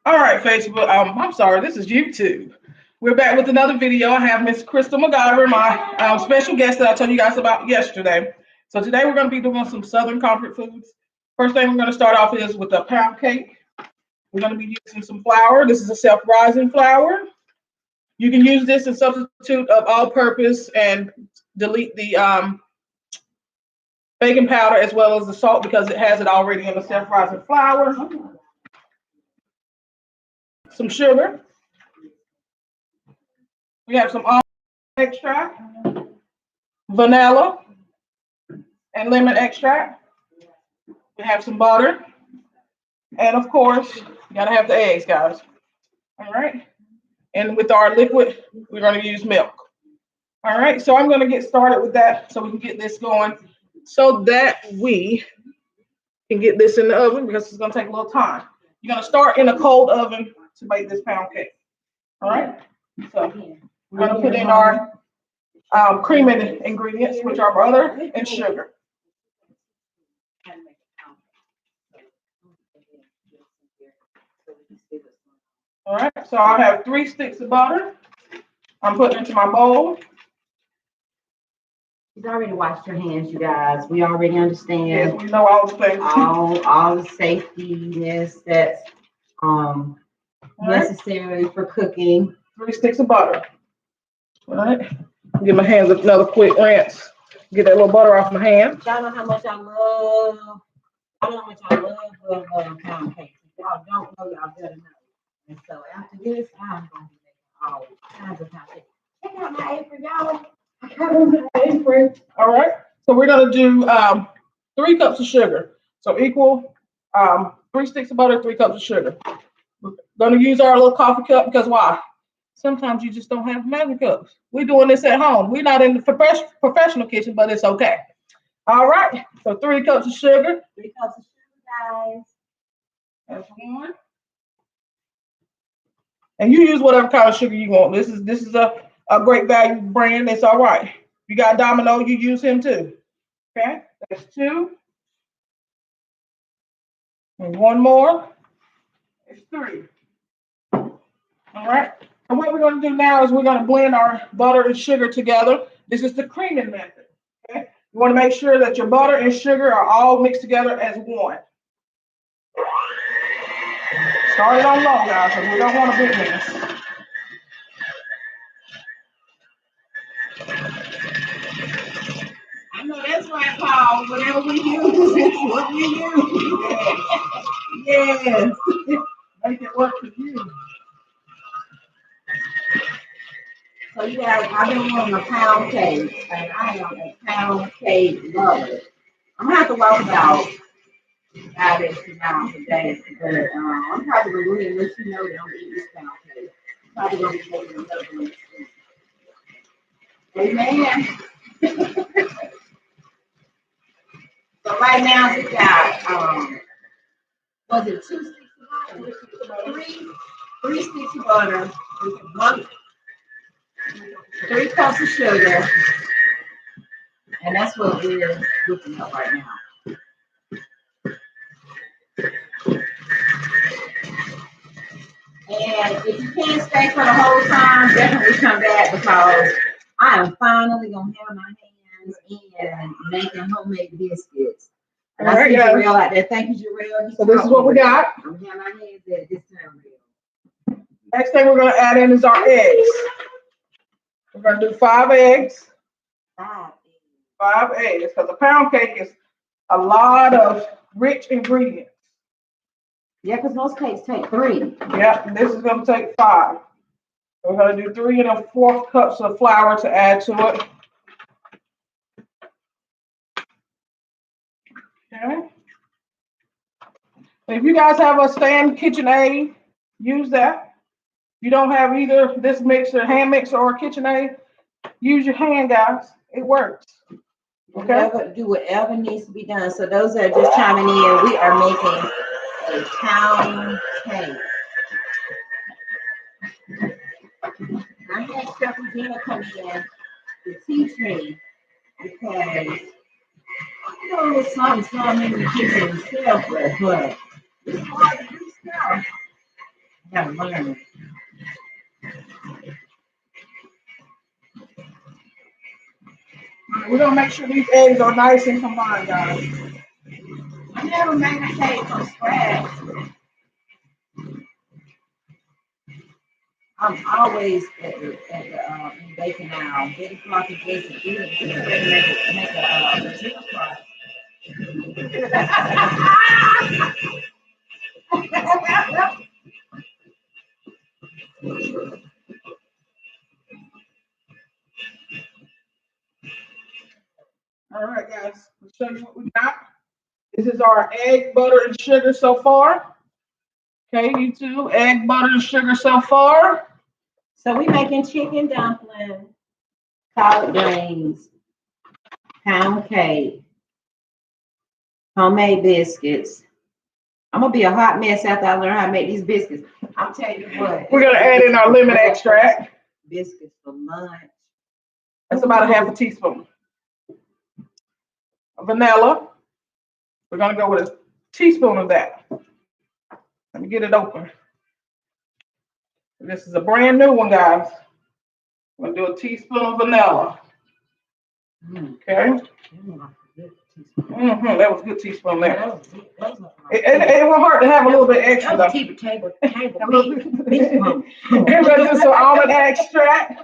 All right, Facebook. I'm sorry, this is YouTube. We're back with another video. I have Miss Cyrstal McIver, my special guest that I told you guys about yesterday. So today we're going to be doing some Southern comfort foods. First thing we're going to start off is with a pound cake. We're going to be using some flour. This is a self-rising flour. You can use this in substitute of all-purpose and delete the baking powder as well as the salt because it has it already in the self-rising flour. Some sugar. We have some almond extract, vanilla, and lemon extract. We have some butter. And of course, you gotta have the eggs, guys. All right. And with our liquid, we're gonna use milk. All right, so I'm gonna get started with that so we can get this going so that we can get this in the oven because it's gonna take a little time. You're gonna start in a cold oven to make this pound cake. All right, so we're gonna put in our cream ingredients, which are butter and sugar. All right, so I have 3 sticks of butter. I'm putting into my bowl. She's already washed her hands, you guys. We already understand. Yes, we know all the things. All the safetyness that's necessary for cooking. 3 sticks of butter. All right. Give my hands another quick rinse. Get that little butter off my hands. Y'all know how much I love. I know how much I love pound cakes. If y'all don't know, y'all better know. And so after this, I'm going to be making all kinds of pound cakes. Check out my apron, y'all. I got on my apron. All right. So we're gonna do 3 cups of sugar. So equal 3 sticks of butter, 3 cups of sugar. We're gonna use our little coffee cup because why? Sometimes you just don't have measuring cups. We're doing this at home. We're not in the professional kitchen, but it's okay. All right. So 3 cups of sugar. 3 cups of sugar, guys. That's 1. And you use whatever kind of sugar you want. This is a great value brand. It's all right. You got Domino, you use him too. Okay, that's 2. And 1 more. It's 3. All right. And what we're going to do now is we're going to blend our butter and sugar together. This is the creaming method. Okay. You want to make sure that your butter and sugar are all mixed together as one. Start it on low, guys, because we don't want a big mess. I know that's right, Paul. Whatever we use, it's what we use. Yes. Make it work for you. So you guys, I've been wanting a pound cake, and I am a pound cake lover. I'm gonna have to walk about 5 extra miles a day, but I'm probably gonna go ahead and let you know that I'm eating this pound cake. Probably gonna be making another one. Amen. So right now we got was it 2 sticks of butter? 3 sticks of butter, 3 cups of sugar, and that's what we're looking at right now. And if you can't stay for the whole time, definitely come back because I am finally gonna have my hands in making homemade biscuits. And I see Jarrell out there. Thank you, Jarrell. So this is what we got. I'm gonna have my hands at this time. Next thing we're going to add in is our eggs. We're going to do 5 eggs. 5 eggs, because a pound cake is a lot of rich ingredients. Yeah, because most cakes take 3. Yeah, and this is going to take 5. We're going to do 3 1/4 cups of flour to add to it. Okay. If you guys have a stand KitchenAid, use that. If you don't have either this mixer, hand mixer, or KitchenAid, use your hand, guys. It works. Okay. Do whatever needs to be done. So those that are just chiming in, we are making a pound cake. I had Chef Regina come in to teach me because you know there's something in the kitchen itself, but it's hard to do stuff. Gotta learn. We're gonna make sure these eggs are nice and combined, guys. I never made a cake from scratch. I'm always at the baking aisle, getting fluffy just even ready to make a potato fry. All right, guys. Let's show you what we got. This is our egg, butter, and sugar so far. Okay, you two, egg, butter, and sugar so far. So we making chicken dumplings, collard greens, pound cake, homemade biscuits. I'm gonna be a hot mess after I learn how to make these biscuits. I'm telling you what. We're gonna add in our lemon extract. Biscuits for lunch. That's about a half a teaspoon. Vanilla. We're gonna go with a teaspoon of that. Let me get it open. This is a brand new one, guys. We're gonna do a teaspoon of vanilla. Okay. That was a good teaspoon there. It won't hurt to have a little bit extra. Though. Keep it table. We're gonna do some almond extract.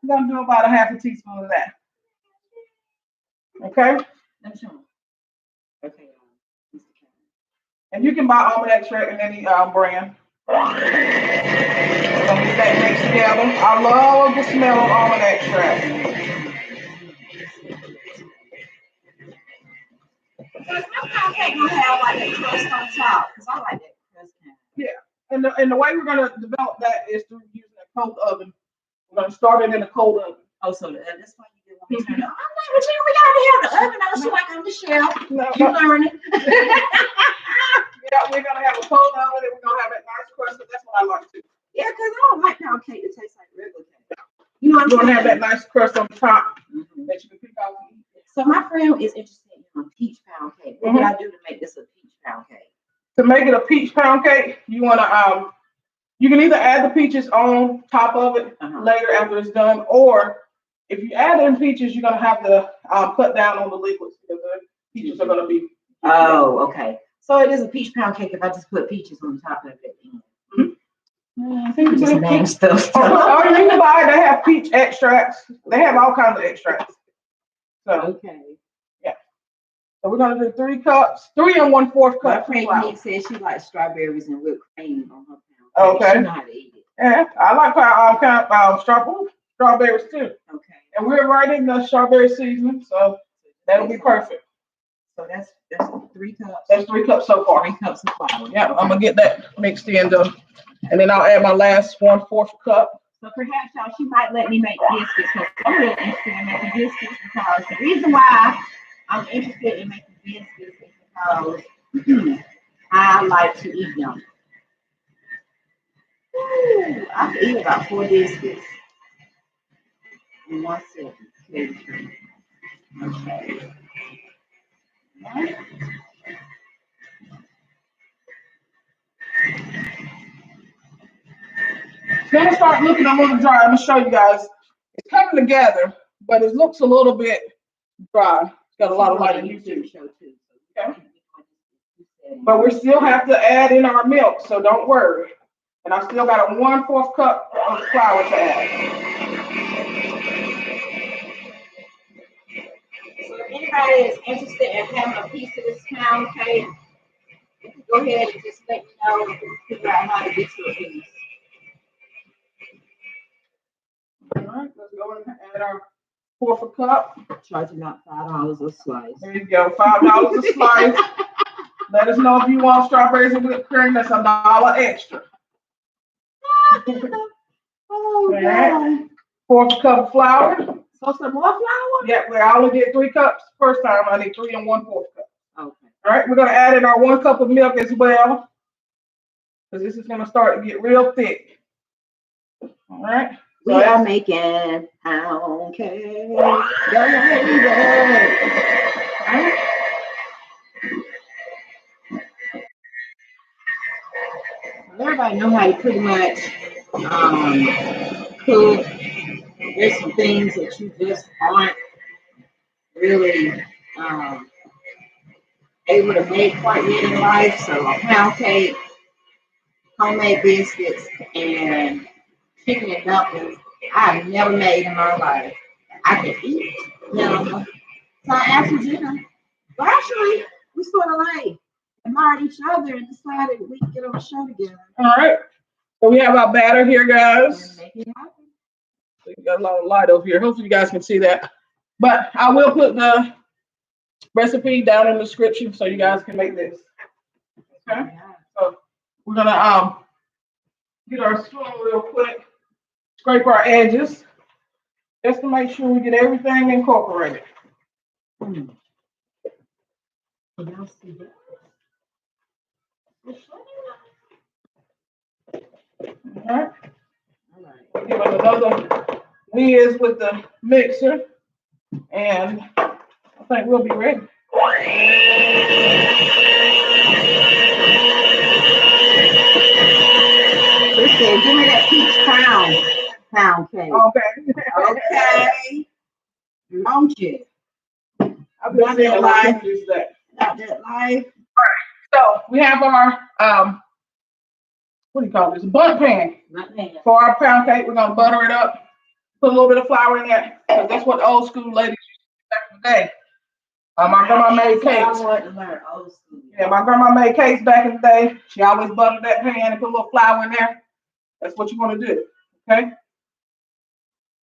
I'm gonna do about a half a teaspoon of that. Okay. Okay. And you can buy almond extract in any brand. We're gonna get that mixed together. I love the smell of almond extract. Because my pound cake gonna have like a crust on top. Because I like that crust kind. Yeah. And the way we're gonna develop that is through using a cold oven. We're gonna start it in a cold oven. Oh, so that's why you didn't want to turn it on. I'm like, but you know, we gotta have the oven on. She like on the shelf. No, You learning. Yeah, we're gonna have a cold oven and we're gonna have that nice crust. That's what I like too. Yeah, because I don't like pound cake that tastes like regular cake. You know what I'm We're gonna saying? have that nice crust on the top that you can pick out and eat. So my friend is interested in a peach pound cake. What would I do to make this a peach pound cake? To make it a peach pound cake, you wanna you can either add the peaches on top of it later after it's done, or if you add in peaches, you're gonna have to cut down on the liquids because the peaches are gonna be. Oh, okay. So it is a peach pound cake if I just put peaches on top of it. I think just name stuff. Or you can buy, they have peach extracts. They have all kinds of extracts. So okay. Yeah. So we're gonna do 3 cups, 3 1/4 cups. My friend Nick says she likes strawberries and whipped cream on her pound cake. Okay. She know how to eat it. Yeah, I like all kind of strawberries too. Okay. And we're right in the strawberry seasoning, so that'll be perfect. So that's 3 cups. That's 3 cups so far. 3 cups of flour. Yeah, I'm gonna get that mixed in though. And then I'll add my last 1/4 cup. So perhaps y'all, she might let me make biscuits because I'm really interested in making biscuits because the reason why I'm interested in making biscuits is because I like to eat them. Ooh, I can eat about 4 biscuits in 1 second. Okay. It's gonna start looking a little dry. I'm gonna show you guys. It's coming together, but it looks a little bit dry. It's got a lot of light in YouTube. Okay. But we still have to add in our milk, so don't worry. And I still got a 1/4 cup of flour to add. So if anybody is interested in having a piece of this pound cake, you can go ahead and just let me know and figure out how to get you a piece. All right, let's go and add our 1/4 cup. Charging about $5 a slice. There you go, $5 a slice. Let us know if you want strawberries and whipped cream. That's $1 extra. Oh, all right. 1/4 cup of flour. So some more flour? Yeah, I only did 3 cups first time. I need 3 1/4 cup. Okay. All right, we're gonna add in our 1 cup of milk as well, because this is gonna start to get real thick. All right. We are making pound cake. All everybody know how to pretty much cook. There's some things that you just aren't really able to make quite yet in life. So a pound cake, homemade biscuits, and chicken and dumplings, I've never made in my life. I can eat. No. So I asked Regina, well, actually, we sort of like admired each other and decided we could get on a show together. All right. So we have our batter here, guys. And make it happen. We got a lot of light over here. Hopefully you guys can see that. But I will put the recipe down in the description so you guys can make this. Okay. So we're gonna get our spoon real quick, scrape our edges, just to make sure we get everything incorporated. Y'all see that? All right. We'll give it another whiz with the mixer, and I think we'll be ready. Listen, give me that peach pound cake. Okay. Don't you? I've been seeing live. Not that life. So we have our what do you call this? Butter pan. For our pound cake, we're gonna butter it up, put a little bit of flour in there, because that's what old school ladies used to do back in the day. My grandma made cakes. I want to learn old school. Yeah, my grandma made cakes back in the day. She always buttered that pan and put a little flour in there. That's what you want to do. Okay.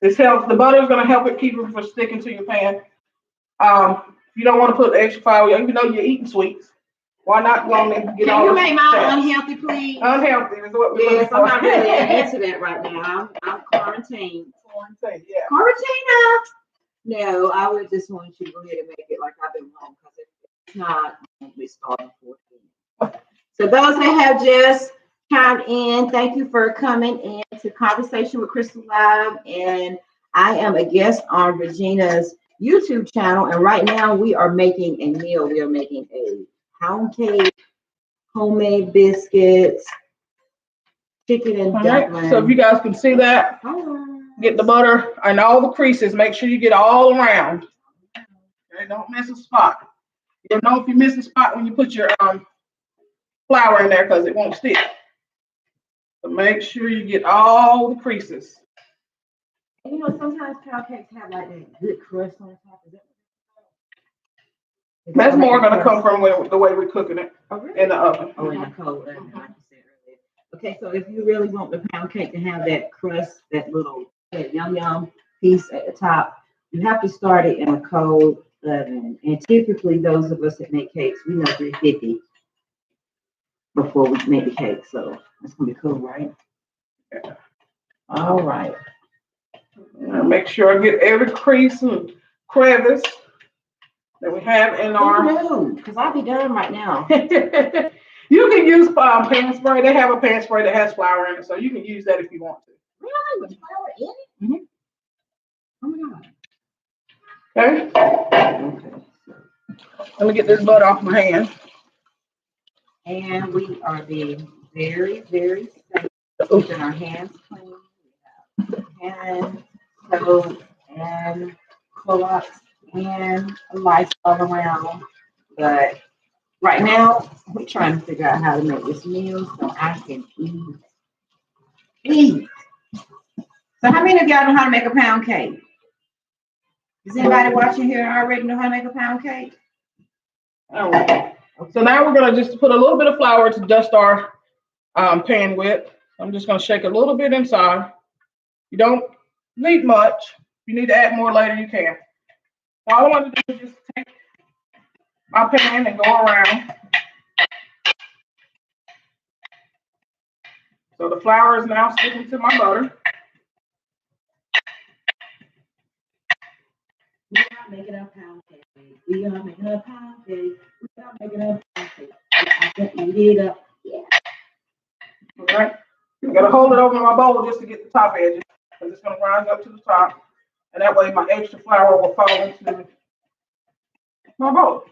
This helps. The butter is gonna help it keep it from sticking to your pan. If you don't want to put extra flour, even though you're eating sweets, why not go on and get all? Can you make mine unhealthy, please? Unhealthy is what we're Yes, I'm not really into that right now. I'm quarantined. Quarantine, yeah. Quarantine. No, I would just want you to go ahead and make it like I've been home, because if it's not, we starting 14. So those that have just chimed in, thank you for coming in to Conversation with Crystal Live, and I am a guest on Regina's YouTube channel, and right now we are making a meal. We are making a pound cake, homemade biscuits, chicken and dumplings. Right. So if you guys can see that, get the butter and all the creases. Make sure you get all around. Okay, don't miss a spot. You know if you miss a spot when you put your flour in there, because it won't stick. So make sure you get all the creases. You know, sometimes pound cakes have like that good crust on top of it. That's more going to come from the way we're cooking it in the oven. Oh, in the cold oven, like you said earlier. Okay, so if you really want the pound cake to have that crust, that yum piece at the top, you have to start it in a cold oven. And typically, those of us that make cakes, we know 350 before we make the cake. So that's gonna be cool, right? Yeah. All right. Make sure I get every crease and crevice that we have in our. No, because I'll be done right now. You can use pan spray. They have a pan spray that has flour in it, so you can use that if you want to. Really? With flour in it? Mm-hmm. Oh my God. Okay. Let me get this butter off my hand. And we are being very, very safe, keeping our hands clean. And soap and Clorox and lights all around. But right now, we're trying to figure out how to make this meal so I can eat. Eat. So how many of y'all know how to make a pound cake? Does anybody watching here already know how to make a pound cake? All right. So now we're going to just put a little bit of flour to dust our pan with. I'm just going to shake a little bit inside. You don't need much. If you need to add more later, you can. All I want to do is just take my pan and go around. So the flour is now sticking to my butter. We are making a pound cake. We are making a pound cake. We are making a pound cake. I can eat it up. Yeah. All right. I'm going to hold it over my bowl just to get the top edges, because it's going to rise up to the top. And that way my extra flour will fall into my bowl,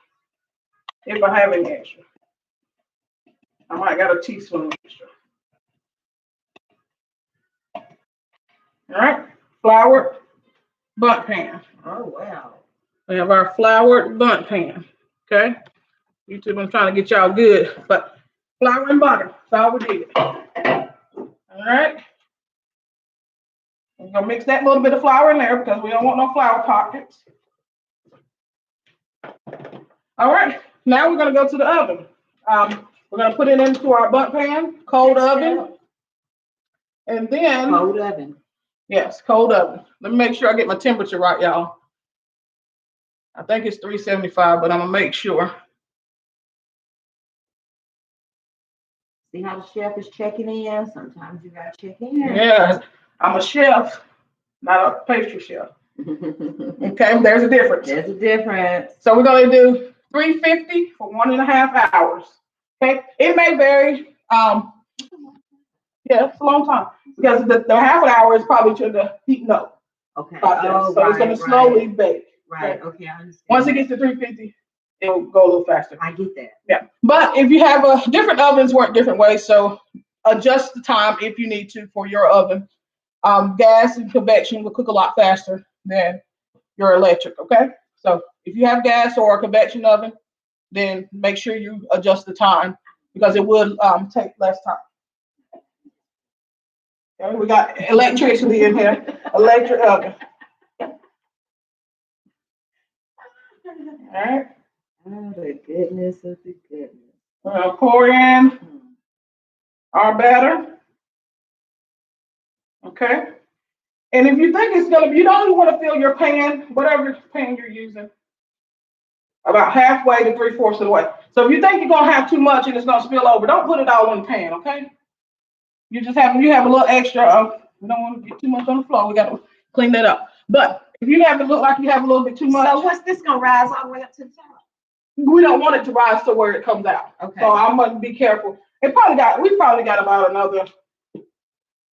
if I have any extra. I might got a teaspoon extra. All right, floured bundt pan. Oh, wow. We have our floured bundt pan. Okay, YouTube, I'm trying to get y'all good, but flour and butter. That's all we need. All right. We're gonna mix that little bit of flour in there because we don't want no flour pockets. All right, now we're gonna go to the oven. We're gonna put it into our bundt pan, cold oven, and then Cold oven. yes, cold oven. Let me make sure I get my temperature right, y'all. I think it's 375, but I'm gonna make sure. See how the chef is checking in? Sometimes you gotta check in. Yeah, I'm a chef, not a pastry chef. Okay, there's a difference. There's a difference. So we're gonna do 350 for 1.5 hours. Okay, it may vary. Yeah, it's a long time because the half an hour is probably to the heating up. Okay. Process. So it's gonna slowly bake. Right. Okay, I understand. Once it gets to 350, it'll go a little faster. I get that. Yeah, but if you have different ovens work different ways, so adjust the time if you need to for your oven. Gas and convection will cook a lot faster than your electric. Okay, so if you have gas or a convection oven, then make sure you adjust the time because it will take less time. Okay, we got electricity in here, electric oven. All right. Oh, the goodness of the goodness. We're gonna pour in our batter. Okay. And if you think it's gonna, you don't want to fill your pan, whatever pan you're using, about halfway to 3/4 of the way. So if you think you're gonna have too much and it's gonna spill over, don't put it all in the pan. Okay. You have a little extra. We don't want to get too much on the floor. We got to clean that up. But if you have it look like you have a little bit too much, So what's this gonna rise all the way up to the top? We don't want it to rise to where it comes out. Okay. So I must be careful. We probably got about another,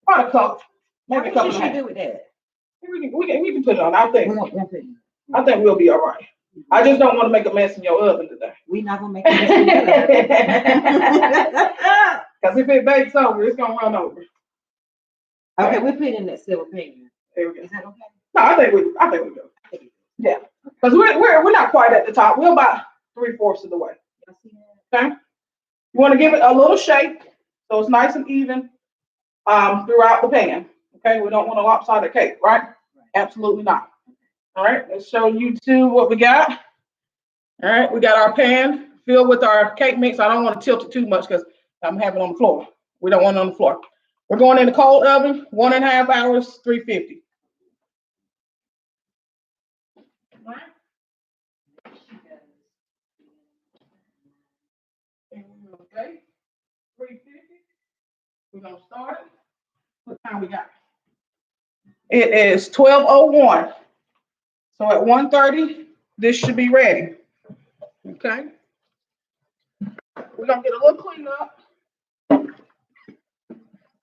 probably a cup, maybe a What couple. should you do with that? We can put it on. I think we'll be all right. I just don't want to make a mess in your oven today. We're not gonna make a mess in your oven. Because if it bakes over, it's gonna run over. Okay, we're putting in that silver pan. There we go. Is that okay? No, I think we do. Yeah, because we're not quite at the top. We're about 3/4 of the way. Okay. You want to give it a little shake so it's nice and even throughout the pan. Okay, we don't want a lopsided cake, right? Absolutely not. All right, let's show you two what we got. All right, we got our pan filled with our cake mix. I don't want to tilt it too much because I'm having it on the floor. We don't want it on the floor. We're going in the cold oven, 1.5 hours, 350. All right. Okay, 350. We're gonna start it. What time we got? It is 12:01. So at 1:30, this should be ready. Okay. We're gonna get a little cleaned up.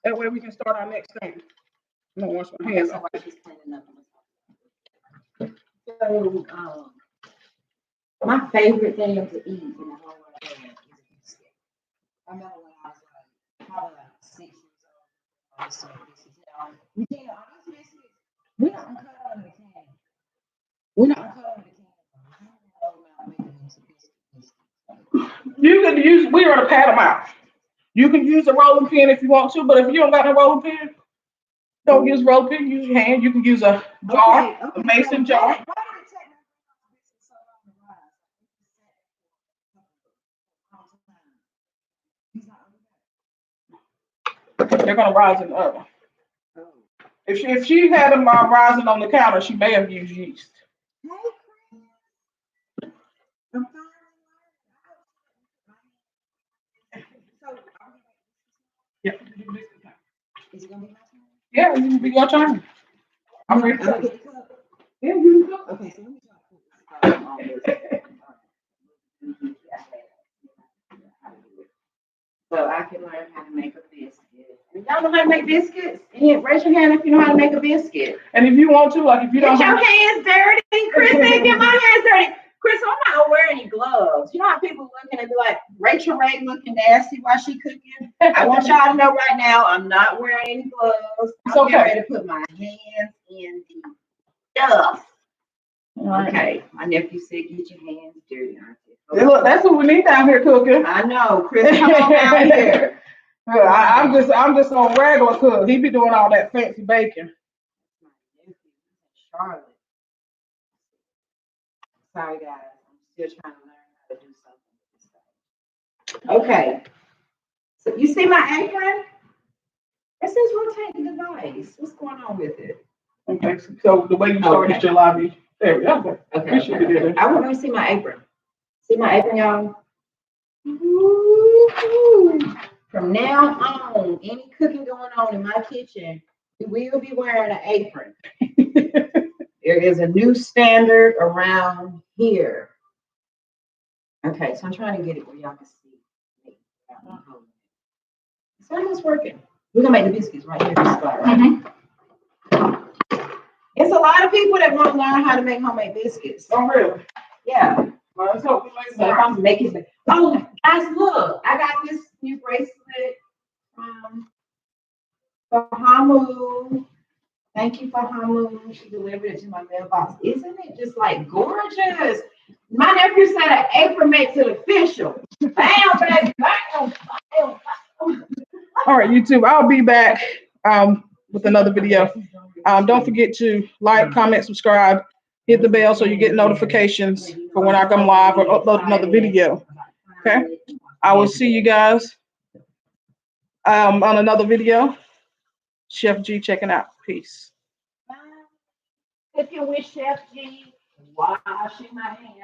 That way we can start our next thing. I'm gonna wash my hands off. So, my favorite thing to eat in the whole world is a biscuit. I remember when I was probably 6 years old, I used to make biscuits. Now, you can't, all these biscuits, we're not gonna cut them in the can. We're not gonna cut them in the can. You can use, we're gonna pat them out. You can use a rolling pin if you want to, but if you don't got no rolling pin, don't use rolling pin, use your hand. You can use a jar, a mason jar. They're gonna rise in the oven. If she had them rising on the counter, she may have used yeast. Yeah. Is it gonna be my turn? Yeah, it will be your turn. I'm ready. Yeah, you can go. Okay, so let me talk. So I can learn how to make a biscuit. And y'all know how to make biscuits? Yeah, raise your hand if you know how to make a biscuit. And if you want to, like if you don't Get your have hands dirty, Chris. Get my hands dirty. Chris, I'm not gonna wear any gloves. You know how people look and they be like, Rachel Ray looking nasty while she cooking. I want y'all to know right now, I'm not wearing any gloves. It's I'm okay. getting ready to put my hands in the stuff. Right. Okay, my nephew said, get your hands dirty, auntie. Hey, look, that's what we need down here cooking. I know, Chris, come on down here. I'm just on regular cook. He be doing all that fancy baking. My nephew, Charlotte. Sorry, guys. I'm still trying to learn how to do something with this thing. Okay. So you see my apron? It says rotate the device. What's going on with it? Okay, so the way you started your lobby, there we go. Okay. I want to see my apron. See my apron, y'all? Woo-hoo. From now on, any cooking going on in my kitchen, we will be wearing an apron. There is a new standard around here. Okay, so I'm trying to get it where y'all can see. It's almost working. We're gonna make the biscuits right here in this spot, right? It's a lot of people that want to learn how to make homemade biscuits. Oh, really? Yeah. Well, let's hope we make So if some. I'm making, oh, guys, look, I got this new bracelet for Hamu. Thank you for Hamu. She delivered it to my mailbox. Isn't it just like gorgeous? My nephew said an apron makes it official. Bam, baby, bam, bam. All right, YouTube, I'll be back with another video. Don't forget to like, comment, subscribe, hit the bell so you get notifications for when I come live or upload another video. Okay? I will see you guys on another video. Chef G checking out. Peace. If you wish Chef G, washing my hands.